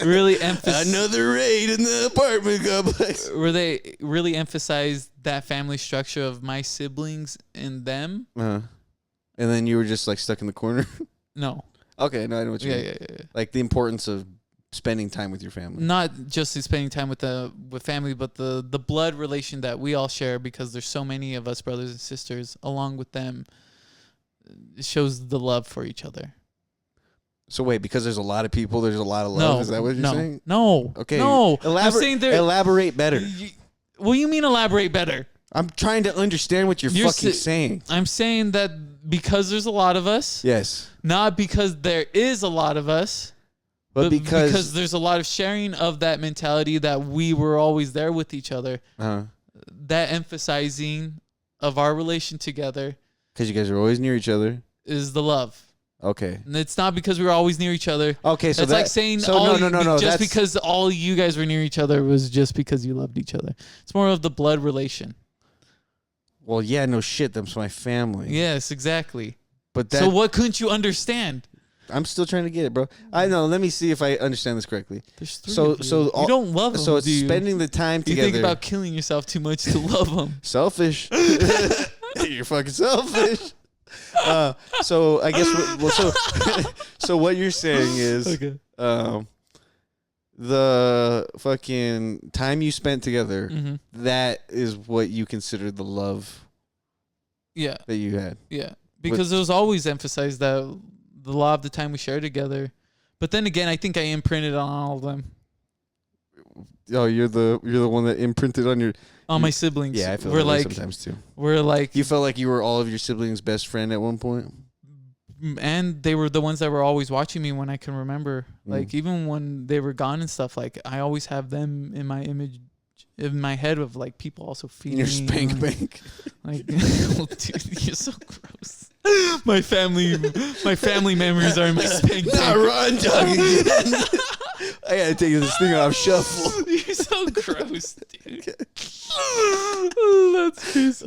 S2: really emphasized
S1: another raid in the apartment complex.
S2: Where they really emphasized that family structure of my siblings and them.
S1: And then you were just like stuck in the corner.
S2: No.
S1: Okay, no, I know what you mean.
S2: Yeah.
S1: Like the importance of spending time with your family.
S2: Not just spending time with family, but the blood relation that we all share, because there's so many of us brothers and sisters along with them. It shows the love for each other.
S1: So wait, because there's a lot of people, there's a lot of love. Is that what you're saying?
S2: No.
S1: Okay.
S2: No.
S1: Elaborate better.
S2: What do you mean elaborate better?
S1: I'm trying to understand what you're fucking saying.
S2: I'm saying that because there's a lot of us.
S1: Yes.
S2: Not because there is a lot of us. But because there's a lot of sharing of that mentality that we were always there with each other. That emphasizing of our relation together.
S1: Because you guys are always near each other.
S2: Is the love.
S1: Okay.
S2: And it's not because we were always near each other.
S1: Okay, so
S2: that's like saying
S1: no.
S2: Just because all you guys were near each other was just because you loved each other. It's more of the blood relation.
S1: Well, yeah, no shit. That's my family.
S2: Yes, exactly.
S1: But
S2: so what couldn't you understand?
S1: I'm still trying to get it, bro. I know. Let me see if I understand this correctly.
S2: There's three of you. You don't love them. So it's
S1: spending the time together.
S2: You think about killing yourself too much to love them.
S1: Selfish. You're fucking selfish. So I guess so what you're saying is the fucking time you spent together, that is what you consider the love.
S2: Yeah.
S1: That you had.
S2: Yeah. Because it was always emphasized that the love, the time we shared together. But then again, I think I imprinted on all of them.
S1: Oh, you're the one that imprinted on
S2: my siblings.
S1: Yeah, I feel that way sometimes too.
S2: We're like,
S1: you felt like you were all of your siblings' best friend at one point,
S2: and they were the ones that were always watching me when I can remember. Like even when they were gone and stuff, like I always have them in my image, in my head of like people also feeding
S1: your
S2: me.
S1: Spank bank.
S2: Like, dude, you're so gross. My family memories are in my Spank bank.
S1: Nah, Ron talking again. I gotta take this thing off shuffle.
S2: You're so gross, dude. That's crazy.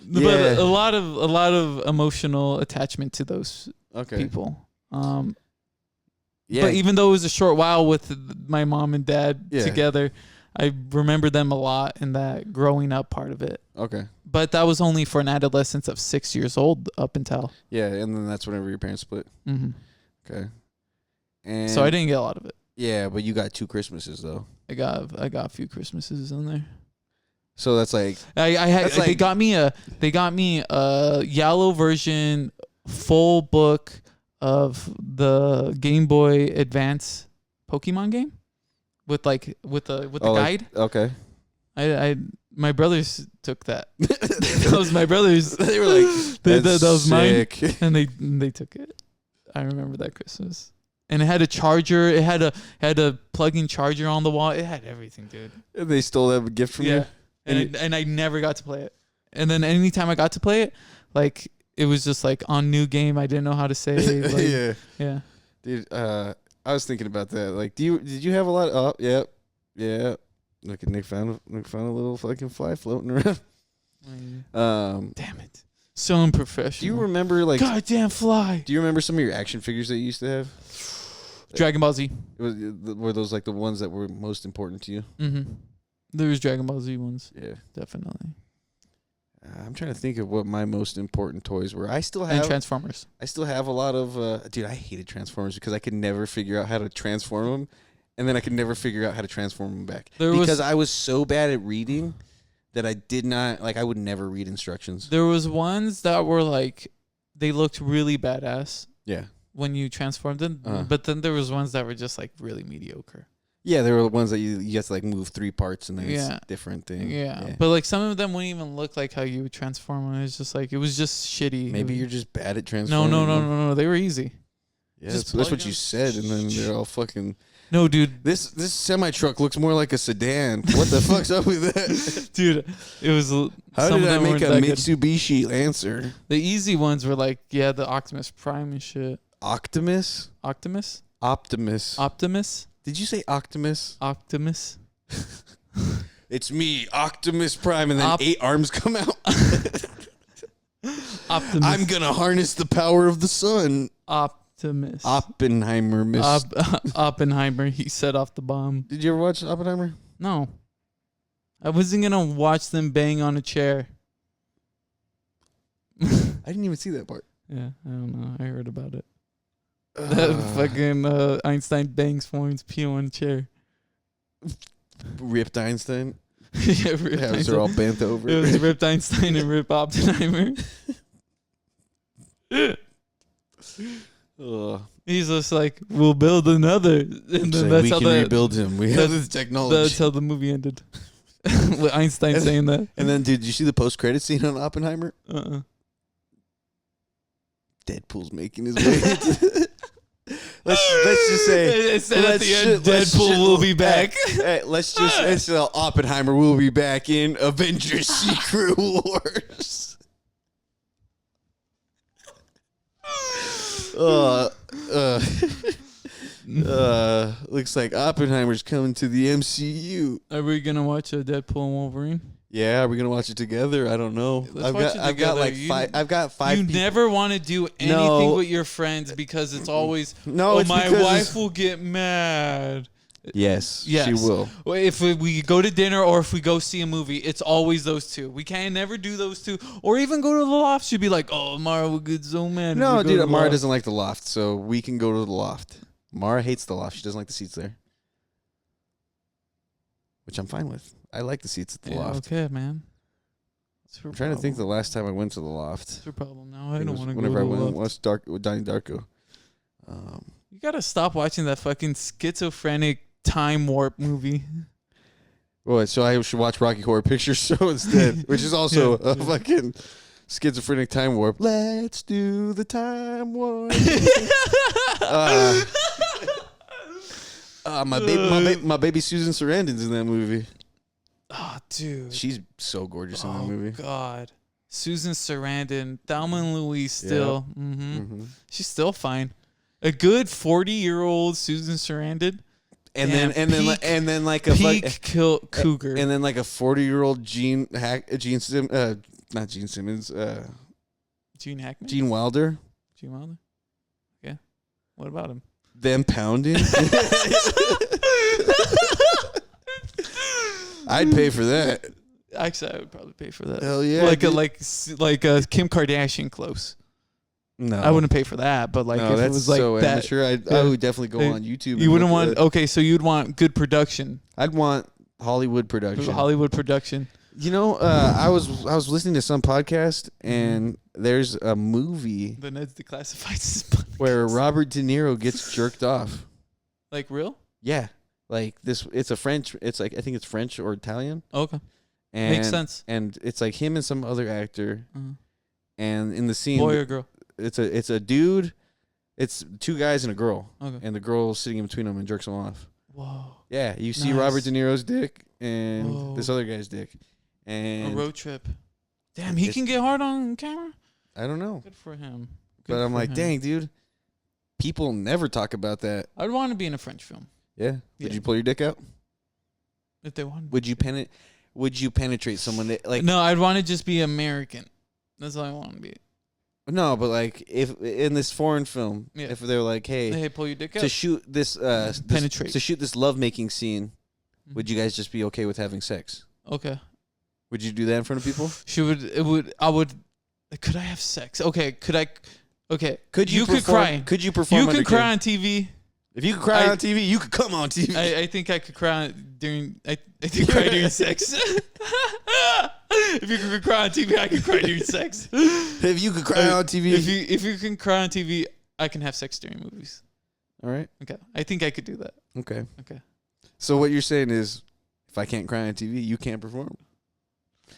S2: But a lot of emotional attachment to those people. But even though it was a short while with my mom and dad together, I remember them a lot in that growing up part of it.
S1: Okay.
S2: But that was only for an adolescence of 6 years old up until.
S1: Yeah, and then that's whenever your parents split.
S2: Mm-hmm.
S1: Okay. And
S2: so I didn't get a lot of it.
S1: Yeah, but you got 2 Christmases though.
S2: I got a few Christmases in there.
S1: So that's like
S2: I had
S1: That's
S2: they
S1: like-
S2: got me a yellow version full book of the Game Boy Advance Pokemon game with the guide.
S1: Okay.
S2: I my brothers took that. That was my brothers.
S1: They were like,
S2: that was
S1: sick.
S2: mine, and they took it. I remember that Christmas. And it had a charger. It had a plug-in charger on the wall. It had everything, dude.
S1: They stole that gift from you.
S2: And I never got to play it. And then anytime I got to play it, like it was just like on new game. I didn't know how to say. Like, yeah.
S1: Dude, I was thinking about that. Like, did you have a lot? Oh, yeah. Look at Nick found a little fucking fly floating around.
S2: Damn it. So unprofessional.
S1: Do you remember like?
S2: Goddamn fly.
S1: Do you remember some of your action figures that you used to have?
S2: Dragon Ball Z.
S1: Were those like the ones that were most important to you?
S2: Mm-hmm. There was Dragon Ball Z ones.
S1: Yeah,
S2: definitely.
S1: I'm trying to think of what my most important toys were. I still
S2: And
S1: have
S2: Transformers.
S1: I still have a lot of. Dude, I hated Transformers because I could never figure out how to transform them, and then I could never figure out how to transform them back because I was so bad at reading that I did not like. I would never read instructions.
S2: There was ones that were like, they looked really badass.
S1: Yeah.
S2: When you transformed them, but then there was ones that were just like really mediocre.
S1: Yeah, there were ones that you get to like move 3 parts and then it's
S2: Yeah.
S1: a different thing.
S2: Yeah, but like some of them wouldn't even look like how you would transform them. It's just like it was just shitty.
S1: Maybe you're just bad at transforming.
S2: No. They were easy.
S1: Yeah,
S2: Just
S1: that's
S2: plug
S1: what you
S2: them.
S1: said, and then they're all fucking.
S2: No, dude.
S1: This semi truck looks more like a sedan. What the fuck's up with that,
S2: dude? It was.
S1: How
S2: some
S1: did
S2: of
S1: I
S2: them
S1: make a
S2: weren't that good.
S1: Mitsubishi Lancer?
S2: The easy ones were like, the Optimus Prime and shit.
S1: Optimus. Did you say Optimus?
S2: Optimus.
S1: It's me, Optimus Prime, and then 8 arms come out.
S2: Optimus.
S1: I'm gonna harness the power of the sun.
S2: Optimus.
S1: Oppenheimer.
S2: Oppenheimer. He set off the bomb.
S1: Did you ever watch Oppenheimer?
S2: No. I wasn't gonna watch them bang on a chair.
S1: I didn't even see that part.
S2: Yeah, I don't know. I heard about it. That fucking Einstein bangs Florence Pugh on a chair.
S1: Ripped Einstein.
S2: Yeah, Ripped
S1: Halves are all bent over.
S2: It was Ripped Einstein and Rip Oppenheimer. He's just like, we'll build another, and then that's
S1: we
S2: how
S1: can rebuild him. We have this technology.
S2: That's how the movie ended. With Einstein saying that.
S1: And then, did you see the post-credit scene on Oppenheimer? Deadpool's making his way. let's just say
S2: it said at the end, Deadpool will be back.
S1: Hey, let's Oppenheimer will be back in Avengers: Secret Wars. Looks like Oppenheimer's coming to the MCU.
S2: Are we gonna watch a Deadpool and Wolverine?
S1: Yeah, are we gonna watch it together? I don't know. I've got like 5. I've got 5.
S2: You never want to do anything with your friends because it's always
S1: it's
S2: my
S1: because
S2: wife will get mad.
S1: Yes, she will.
S2: If we go to dinner or if we go see a movie, it's always those two. We can't never do those two. Or even go to the loft. She'd be like, "Oh, Amara would get so mad."
S1: No, dude, Amara doesn't like the loft, so we can go to the loft. Amara hates the loft. She doesn't like the seats there, which I'm fine with. I like the seats at the loft.
S2: Okay, man.
S1: I'm trying to think the last time I went to the loft.
S2: What's your problem now? I don't want to go.
S1: Whenever I went
S2: to
S1: and watched Donnie Darko.
S2: You gotta stop watching that fucking schizophrenic time warp movie.
S1: Well, so I should watch Rocky Horror Picture Show instead, which is also a fucking schizophrenic time warp. Let's do the time warp. My baby Susan Sarandon's in that movie.
S2: Oh, dude.
S1: She's so gorgeous in that movie.
S2: Oh, God. Susan Sarandon, Thelma and Louise still.
S1: Yeah.
S2: Mm-hmm. She's still fine. A good 40-year-old Susan Sarandon.
S1: And then like a
S2: peak cougar.
S1: And then like a 40-year-old not Gene Simmons,
S2: Gene Hackman?
S1: Gene Wilder.
S2: Gene Wilder? Yeah. What about him?
S1: Them pounding. I'd pay for that.
S2: Actually, I would probably pay for that.
S1: Hell yeah.
S2: Like a Kim Kardashian close.
S1: No,
S2: I wouldn't pay for that, but like if it was like
S1: so
S2: that,
S1: amateur. I would definitely go on YouTube.
S2: You wouldn't want. Okay, so you'd want good production.
S1: I'd want Hollywood production.
S2: Hollywood production.
S1: You know, I was listening to some podcast, and there's a movie
S2: The Ned's Declassified this podcast.
S1: where Robert De Niro gets jerked off.
S2: Like real?
S1: Yeah, like this. It's a French. It's like I think it's French or Italian.
S2: Okay.
S1: And,
S2: Makes sense.
S1: And it's like him and some other actor,
S2: Uh-huh.
S1: and in the scene,
S2: Boy or girl?
S1: it's a dude. It's two guys and a girl,
S2: Okay.
S1: and the girl sitting in between them and jerks them off.
S2: Whoa.
S1: Yeah, you see
S2: Nice.
S1: Robert De Niro's dick and
S2: Whoa.
S1: this other guy's dick,
S2: A
S1: and
S2: road trip. Damn, he
S1: it's-
S2: can get hard on camera?
S1: I don't know,
S2: Good for him.
S1: but I'm like, dang, dude, people never talk about that.
S2: I'd want to be in a French film
S1: Yeah,
S2: Yeah.
S1: would you pull your dick out?
S2: if they wanted.
S1: Would you penetrate someone that like?
S2: No, I'd want to just be American. That's all I want to be.
S1: No, but like if in this foreign film,
S2: Yeah.
S1: if they're like, hey,
S2: Hey, pull your dick out.
S1: to shoot this,
S2: Penetrate.
S1: to shoot this lovemaking scene,
S2: Mhm.
S1: would you guys just be okay with having sex?
S2: Okay.
S1: Would you do that in front of people?
S2: Could I have sex? Okay, okay.
S1: Could you
S2: could
S1: perform,
S2: cry.
S1: Could you perform?
S2: You
S1: under
S2: could cry
S1: camera?
S2: on TV.
S1: If you could cry
S2: I-
S1: on TV, you could come on TV.
S2: I think I could cry during. I could cry during sex. If you could cry on TV, I could cry during sex.
S1: If you could cry on TV,
S2: If you can cry on TV, I can have sex during movies.
S1: all right,
S2: Okay, I think I could do that.
S1: okay.
S2: Okay.
S1: So what you're saying is, if I can't cry on TV, you can't perform.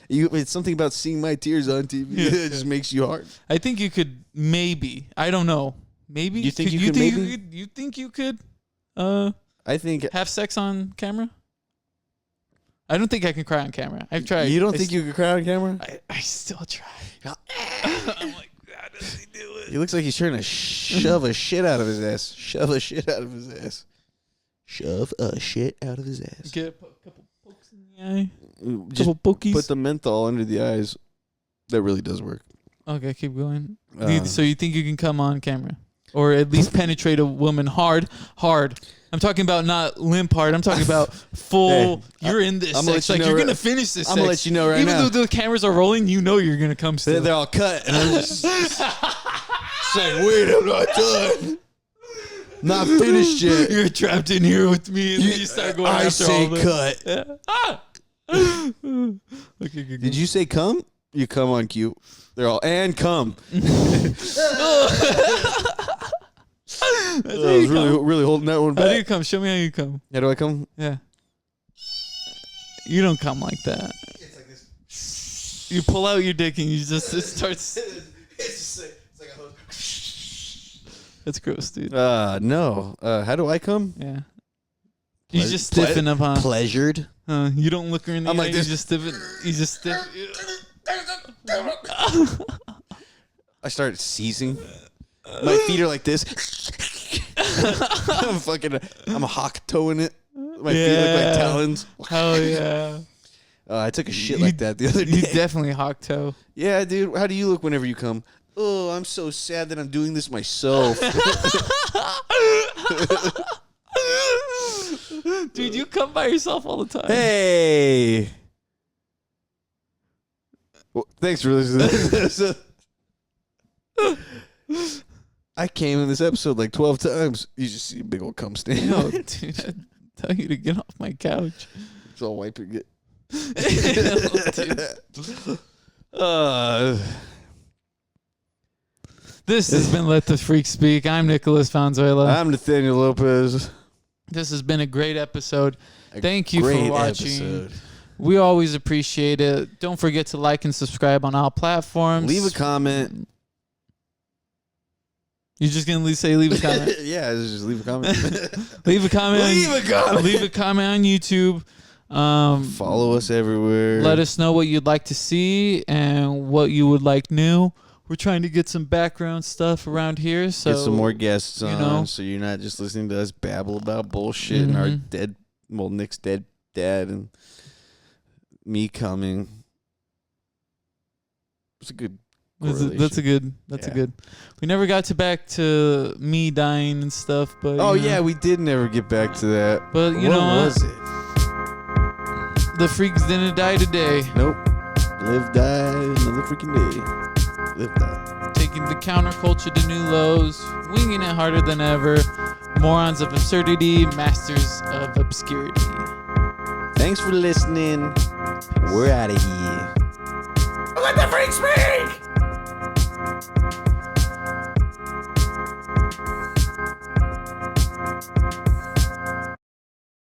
S1: It's something about seeing my tears on TV
S2: Yeah.
S1: that just makes you hard.
S2: I think you could maybe. I don't know. Maybe.
S1: You think you
S2: you
S1: could
S2: think
S1: maybe?
S2: you could? You think you could?
S1: I think
S2: Have sex on camera? I don't think I can cry on camera. I've tried.
S1: you don't think you could cry on camera.
S2: I still try. I'm like, how does he do it?
S1: He looks like he's trying to shove a shit out of his ass. Shove a shit out of his ass. Shove a shit out of his ass.
S2: Get a couple pokes in the eye.
S1: Just
S2: Couple pokies.
S1: put the menthol under the eyes. That really does work.
S2: Okay, keep going.
S1: Uh,
S2: So you think you can come on camera, or at least penetrate a woman hard? I'm talking about not limp hard. I'm talking about full.
S1: Hey,
S2: you're in this
S1: I'm gonna
S2: sex.
S1: let you
S2: Like
S1: know
S2: you're
S1: right-
S2: gonna finish this.
S1: I'm gonna
S2: sex.
S1: let you know right
S2: Even
S1: now.
S2: though the cameras are rolling, you know you're gonna come still.
S1: They're all cut, and I'm just saying, "Wait, I'm not done. Not finished yet."
S2: You're trapped in here with me, and then you start going
S1: I
S2: after
S1: say
S2: all the.
S1: cut.
S2: Yeah. Ah! Okay, good.
S1: Did you say come? You come on cue. They're all and come. I was really holding that one
S2: How do
S1: back.
S2: you come? Show me how you come.
S1: How do I come?
S2: Yeah. You don't come like that.
S1: It's like this.
S2: You pull out your dick and you just it starts.
S1: It's like a hose.
S2: That's gross, dude.
S1: No. How do I come?
S2: Yeah. You
S1: Ple-
S2: just stiffen up, huh?
S1: Pleasured.
S2: You don't look her in the
S1: I'm
S2: eye.
S1: like
S2: You
S1: this.
S2: just stiffen. You just stiffen.
S1: I started seizing. My feet are like this. I'm a hawk toeing it. My feet look like
S2: Yeah.
S1: talons.
S2: Hell yeah.
S1: I took a shit
S2: You-
S1: like that the other
S2: You
S1: day.
S2: definitely hawk toe.
S1: Yeah, dude. How do you look whenever you come? Oh, I'm so sad that I'm doing this myself.
S2: Dude, you come by yourself all the time.
S1: Hey. Well, thanks for listening to this. I came in this episode like 12 times. You just see a big old cum stain.
S2: No, dude, I tell you to get off my couch.
S1: It's all wiping it.
S2: Dude.
S1: This
S2: This has been Let the Freak Speak. I'm Nicholas Valenzuela.
S1: I'm Nathaniel Lopez.
S2: This has been a great episode. Thank you
S1: Great
S2: for watching.
S1: episode.
S2: We always appreciate it. Don't forget to like and subscribe on all platforms.
S1: Leave a comment.
S2: You're just going to say leave a comment?
S1: Yeah, just leave a comment.
S2: Leave a comment.
S1: Leave a comment.
S2: Leave a comment on YouTube.
S1: Follow us everywhere.
S2: Let us know what you'd like to see and what you would like new. We're trying to get some background stuff around here. So
S1: get some more guests on,
S2: know.
S1: so you're not just listening to us babble about bullshit and our dead, well, Nick's dead dad and me coming. It's a good correlation.
S2: That's a good. We never got back to me dying and stuff, but
S1: Oh
S2: you know,
S1: yeah, we did never get back to that.
S2: But you
S1: what
S2: know
S1: was
S2: what?
S1: it?
S2: The freaks didn't die today.
S1: Nope. Live, die, another freaking day. Live, die.
S2: Taking the counterculture to new lows, winging it harder than ever. Morons of absurdity, masters of obscurity.
S1: Thanks for listening. We're out of here.
S3: Let the freak speak!